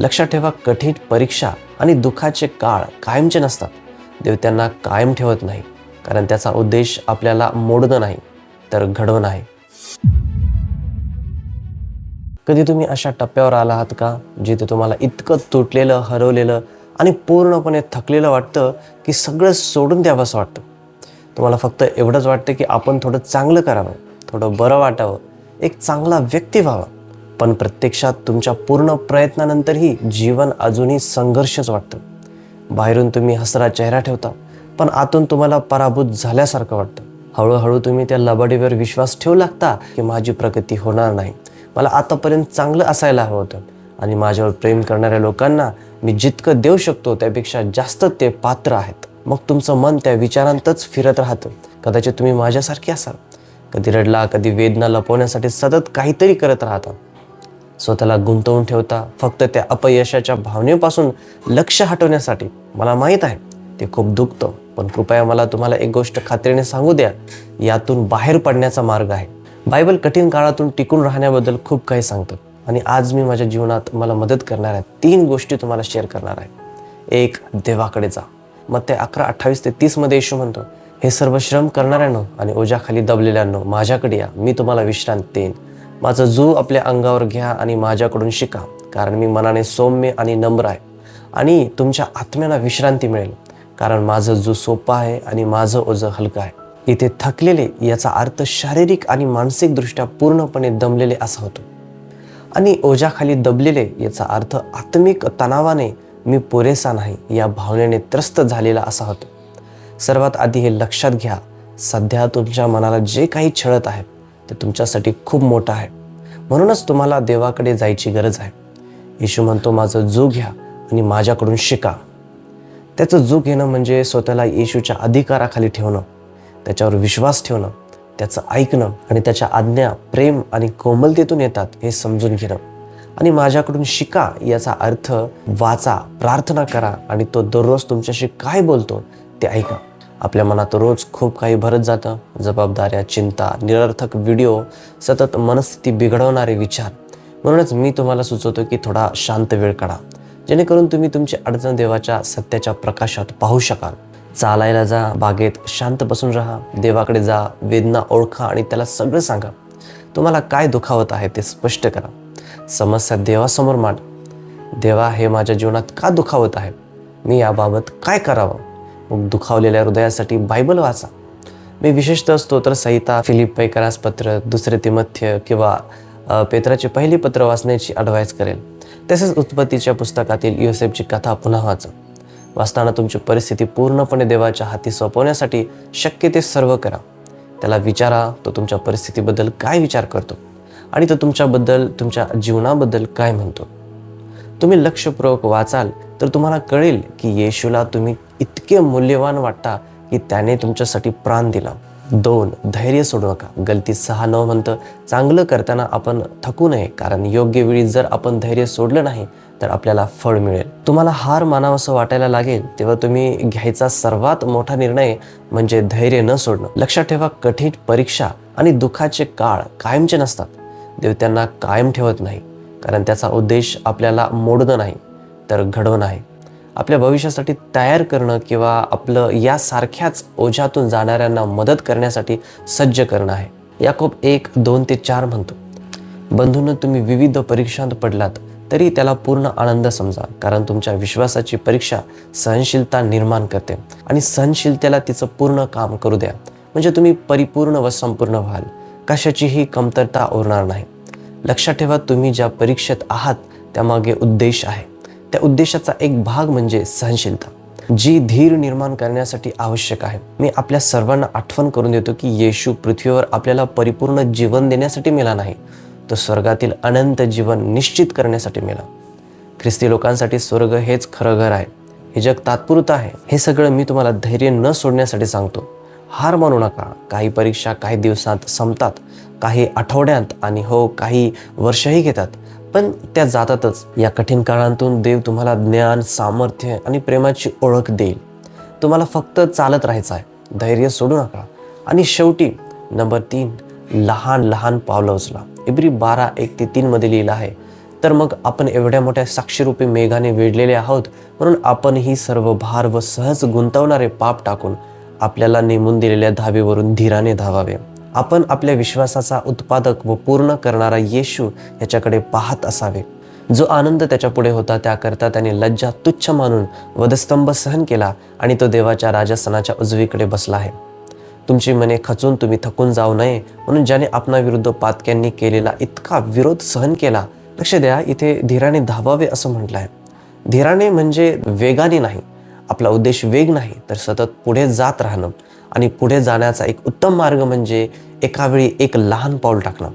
लक्षात ठेवा, कठीण परीक्षा आणि दुःखाचे काळ कायमचे नसतात. देव त्यांना कायम ठेवत नाही, कारण त्याचा उद्देश आपल्याला मोडणं नाही तर घडवणं आहे. कधी तुम्ही अशा टप्प्यावर आला आहात का, जिथे तुम्हाला इतकं तुटलेलं, हरवलेलं आणि पूर्णपणे थकलेलं वाटतं की सगळं सोडून द्यावंसं वाटतं? तुम्हाला फक्त एवढंच वाटतं की आपण थोडं चांगलं करावं, थोडं बरं वाटावं, एक चांगला व्यक्ती व्हावा. पण प्रत्यक्षात तुमच्या पूर्ण प्रयत्नानंतरही जीवन अजूनही संघर्षच वाटतं. बाहेरून तुम्ही हसरा चेहरा ठेवता, पण आतून तुम्हाला पराभूत झाल्यासारखं वाटतं. हळूहळू तुम्ही त्या लबाडीवर विश्वास ठेवू लागता की माझी प्रगती होणार नाही, मला आतापर्यंत चांगलं असायला हवं होतं, आणि माझ्यावर प्रेम करणाऱ्या लोकांना मी जितकं देऊ शकतो त्यापेक्षा जास्त ते पात्र आहेत. मग तुमचं मन त्या विचारांतच फिरत राहतं. कदाचित तुम्ही माझ्यासारखे असाल, कधी रडला, कधी वेदना लपवण्यासाठी सतत काहीतरी करत राहता, स्वतःला गुंतवून ठेवता फक्त त्या अपयशाच्या भावनेपासून लक्ष हटवण्यासाठी. मला माहीत आहे ते खूप दुखतं, पण कृपया मला तुम्हाला एक गोष्ट खात्रीने सांगू द्या, यातून बाहेर पडण्याचा मार्ग आहे. बायबल कठीण काळातून टिकून राहण्याबद्दल खूप काही सांगतं, आणि आज मी माझ्या जीवनात मला मदत करणाऱ्या 3 गोष्टी तुम्हाला शेअर करणार आहे. 1. देवाकडे जा. मत्ती 11:28-30 मध्ये येशू म्हणतो, हे सर्व श्रम करणाऱ्यांनो आणि ओझ्याखाली दबलेल्यांनो, माझ्याकडे या, मी तुम्हाला विश्रांती देईन. माझं जू आपल्या अंगावर घ्या आणि माझ्याकडून शिका, कारण मी मनाने सौम्य आणि नम्र आहे, आणि तुमच्या आत्म्याला विश्रांती मिळेल. कारण माझं जू सोपं आहे आणि माझं ओझं हलकं आहे. इथे थकलेले याचा अर्थ शारीरिक आणि मानसिकदृष्ट्या पूर्णपणे दमलेले असा होतो, आणि ओझ्याखाली दबलेले याचा अर्थ आत्मिक तणावाने मी पुरेसा नाही या भावनेने त्रस्त झालेला असा होतो. सर्वात आधी हे लक्षात घ्या, सध्या तुमच्या मनाला जे काही छळत आहे ते तुमच्यासाठी खूप मोठं आहे, म्हणूनच तुम्हाला देवाकडे जायची गरज आहे. येशू म्हणतो, माझं जू घ्या आणि माझ्याकडून शिका. त्याचं जू घेणं म्हणजे स्वतःला येशूच्या अधिकाराखाली ठेवणं, त्याच्यावर विश्वास ठेवणं, त्याचं ऐकणं, आणि त्याच्या आज्ञा प्रेम आणि कोमलतेतून येतात हे समजून घेणं. आणि माझ्याकडून शिका याचा अर्थ वाचा, प्रार्थना करा, आणि तो दररोज तुमच्याशी काय बोलतो ते ऐका. आपल्या मनात रोज खूप काही भरत जातं, जबाबदाऱ्या, चिंता, निरर्थक व्हिडिओ, सतत मनस्थिती बिघडवणारे विचार. म्हणूनच मी तुम्हाला सुचवतो की थोडा शांत वेळ काढा, जेणेकरून तुम्ही तुमची अडचण देवाच्या सत्याच्या प्रकाशात पाहू शकाल. चालायला जा, बागेत शांत बसून राहा, देवाकडे जा, वेदना ओळखा आणि त्याला सगळं सांगा. तुम्हाला काय दुखावत आहे ते स्पष्ट करा. समस्या देवासमोर मांड. देवा, हे माझ्या जीवनात का दुखावत आहे, मी याबाबत काय करावं? मग दुखावलेल्या हृदयासाठी बायबल वाचा. मी विशेषतः स्तोत्रसंहिता, फिलिप्पीकरास पत्र, 2 तिमोथेय किंवा पेत्राचे पहिली पत्र वाचण्याची ॲडवाईस करेल. तसेच उत्पत्तीच्या पुस्तकातील योसेफची कथा पुन्हा वाचा. वाचताना तुमची परिस्थिती पूर्णपणे देवाच्या हाती सोपवण्यासाठी शक्य ते सर्व करा. त्याला विचारा, तो तुमच्या परिस्थितीबद्दल काय विचार करतो, आणि तो तुमच्याबद्दल, तुमच्या जीवनाबद्दल काय म्हणतो. तुम्ही लक्षपूर्वक वाचाल तर तुम्हाला कळेल की येशूला तुम्ही इतके मूल्यवान वाटता की त्याने तुमच्यासाठी प्राण दिला. 2. धैर्य सोडू नका. गलती 6:9 म्हणतं, चांगलं करताना आपण थकू नये, कारण योग्य वेळी जर आपण धैर्य सोडलं नाही तर आपल्याला फळ मिळेल. तुम्हाला हार मानावंसं वाटायला लागेल तेव्हा तुम्ही घ्यायचा सर्वात मोठा निर्णय म्हणजे धैर्य न सोडणं. लक्षात ठेवा, कठीण परीक्षा आणि दुःखाचे काळ कायमचे नसतात. देव त्यांना कायम ठेवत नाही, कारण त्याचा उद्देश आपल्याला मोडणं नाही तर घडवणं आहे. आपल्या भविष्यासाठी तयार करणं किंवा आपलं यासारख्याच ओझ्यातून जाणाऱ्यांना मदत करण्यासाठी सज्ज करणं आहे. याकोब 1:2-4 म्हणतो, बंधूंनो, तुम्ही विविध परीक्षांत पडलात तरी त्याला पूर्ण आनंद समजा, कारण तुमच्या विश्वासाची परीक्षा सहनशीलता निर्माण करते, आणि सहनशीलतेला तिचं पूर्ण काम करू द्या, म्हणजे तुम्ही परिपूर्ण व संपूर्ण व्हाल, कशाचीही कमतरता उरणार नाही. लक्षात ठेवा, तुम्ही ज्या परीक्षेत आहात त्यामागे उद्देश आहे. त्या उद्देशाचा एक भाग म्हणजे सहनशीलता, जी धीर निर्माण करण्यासाठी आवश्यक आहे. मी आपल्या सर्वांना आठवण करून देतो की येशू पृथ्वीवर आपल्याला परिपूर्ण जीवन देण्यासाठी मेला नाही, तो स्वर्गातील अनंत जीवन निश्चित करण्यासाठी मेला. ख्रिस्ती लोकांसाठी स्वर्ग हेच खरं घर आहे. हे जग तात्पुरतं आहे. हे सगळं मी तुम्हाला धैर्य न सोडण्यासाठी सांगतो. हार मानू नका. काही परीक्षा काही दिवसात संपतात, काही आठवड्यात, आणि काही वर्षही घेतात, पण त्या जातातच. या कठीण काळातून देव तुम्हाला ज्ञान, सामर्थ्य आणि प्रेमाची ओळख देईल. तुम्हाला फक्त चालत राहायचं आहे. धैर्य सोडू नका. आणि शेवटी नंबर 3, लहान लहान पावलं उचला. इब्री 12:1-3 मध्ये लिहिलं आहे, तर मग आपण एवढ्या मोठ्या साक्षीरूपी मेघाने वेढलेले आहोत, म्हणून आपण ही सर्व भार व सहज गुंतवणारे पाप टाकून आपल्याला नेमून दिलेल्या धावेवरून धीराने धावावे. आपण आपल्या विश्वासाचा उत्पादक व पूर्ण करणारा येशू याच्याकडे पाहत असावे. जो आनंद त्याच्या पुढे होता त्याकरता त्याने लज्जा तुच्छ मानून वधस्तंभ सहन केला आणि तो देवाच्या राजस्थानाच्या उजवीकडे बसला आहे. तुमची मने खचून तुम्ही थकून जाऊ नये म्हणून ज्याने आपणाविरुद्ध पातक्यांनी केलेला इतका विरोध सहन केला. लक्ष द्या, इथे धीराने धावावे असं म्हटलं आहे. धीराने म्हणजे वेगाने नाही. आपला उद्देश वेग नाही तर सतत पुढे जात राहणं. आणि पुढे जाण्याचा एक उत्तम मार्ग म्हणजे एका वेळी एक लहान पाऊल टाकणं.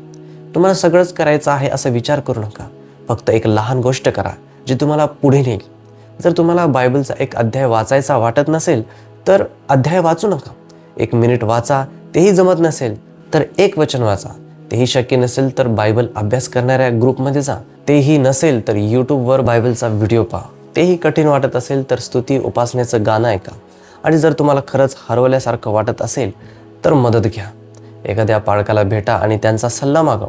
तुम्हाला सगळंच करायचं आहे असं विचार करू नका. फक्त एक लहान गोष्ट करा जी तुम्हाला पुढे नेईल. जर तुम्हाला बायबलचा एक अध्याय वाचायचा वाटत नसेल तर अध्याय वाचू नका. 1 मिनिट वाचा, तेही जमत नसेल तर 1 वचन वाचा. तेही शक्य नसेल तर बायबल अभ्यास करणाऱ्या ग्रुपमध्ये जा. तेही नसेल तर यूट्यूबवर बायबलचा व्हिडिओ पहा. तेही कठीण वाटत असेल तर स्तुती उपासनेचं गाणं ऐका. आणि जर तुम्हाला खरंच हरवल्यासारखं वाटत असेल तर मदत घ्या. एखाद्या पालकाला भेटा आणि त्यांचा सल्ला मागा.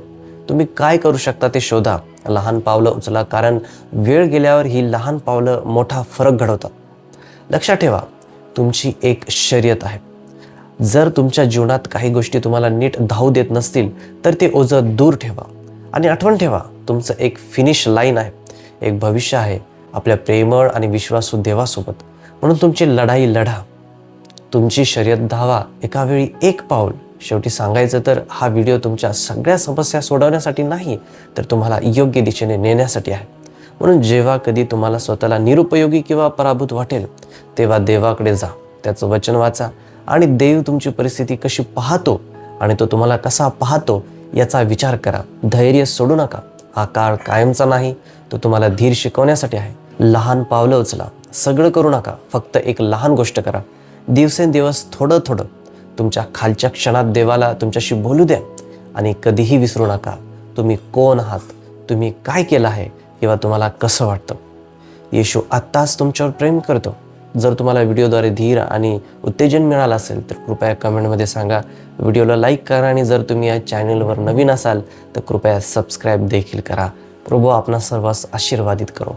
तुम्ही काय करू शकता ते शोधा. लहान पावलं उचला, कारण वेळ गेल्यावर ही लहान पावलं मोठा फरक घडवतात. लक्षात ठेवा, तुमची एक शर्यत आहे. जर तुमच्या जीवनात काही गोष्टी तुम्हाला नीट धावू देत नसतील तर ते ओझं दूर ठेवा. आणि आठवण ठेवा, तुमचं एक फिनिश लाईन आहे, एक भविष्य आहे आपल्या प्रेमळ आणि विश्वासू देवासोबत. म्हणून तुमची लढाई लढा, तुमची शर्यत धावा, एका वेळी एक पाऊल. शेवटी सांगायचं तर हा व्हिडिओ तुमच्या सगळ्या समस्या सोडवण्यासाठी नाही तर तुम्हाला योग्य दिशेने नेण्यासाठी आहे. म्हणून जेव्हा कधी तुम्हाला स्वतःला निरुपयोगी किंवा पराभूत वाटेल तेव्हा देवाकडे जा, त्याचं वचन वाचा आणि देव तुमची परिस्थिती कशी पाहतो आणि तो तुम्हाला कसा पाहतो याचा विचार करा. धैर्य सोडू नका. हा काळ कायमचा नाही, तो तुम्हाला धीर शिकवण्यासाठी आहे. लहान पावलं उचला, सगळं करू नका, फक्त एक लहान गोष्ट करा. दिवसेंदिवस थोडं थोडं तुमच्या खालच्या क्षणात देवाला तुमच्याशी बोलू द्या. आणि कधीही विसरू नका तुम्ही कोण आहात, तुम्ही काय केलं आहे किंवा तुम्हाला कसं वाटतं. येशू आत्ताच तुमच्यावर प्रेम करतो. जर तुम्हाला व्हिडिओद्वारे धीर आणि उत्तेजन मिळालं असेल तर कृपया कमेंटमध्ये सांगा. व्हिडिओला लाईक करा आणि जर तुम्ही या चॅनलवर नवीन असाल तर कृपया सबस्क्राईब देखील करा. प्रभू आपणा सर्वांस आशीर्वादित करो.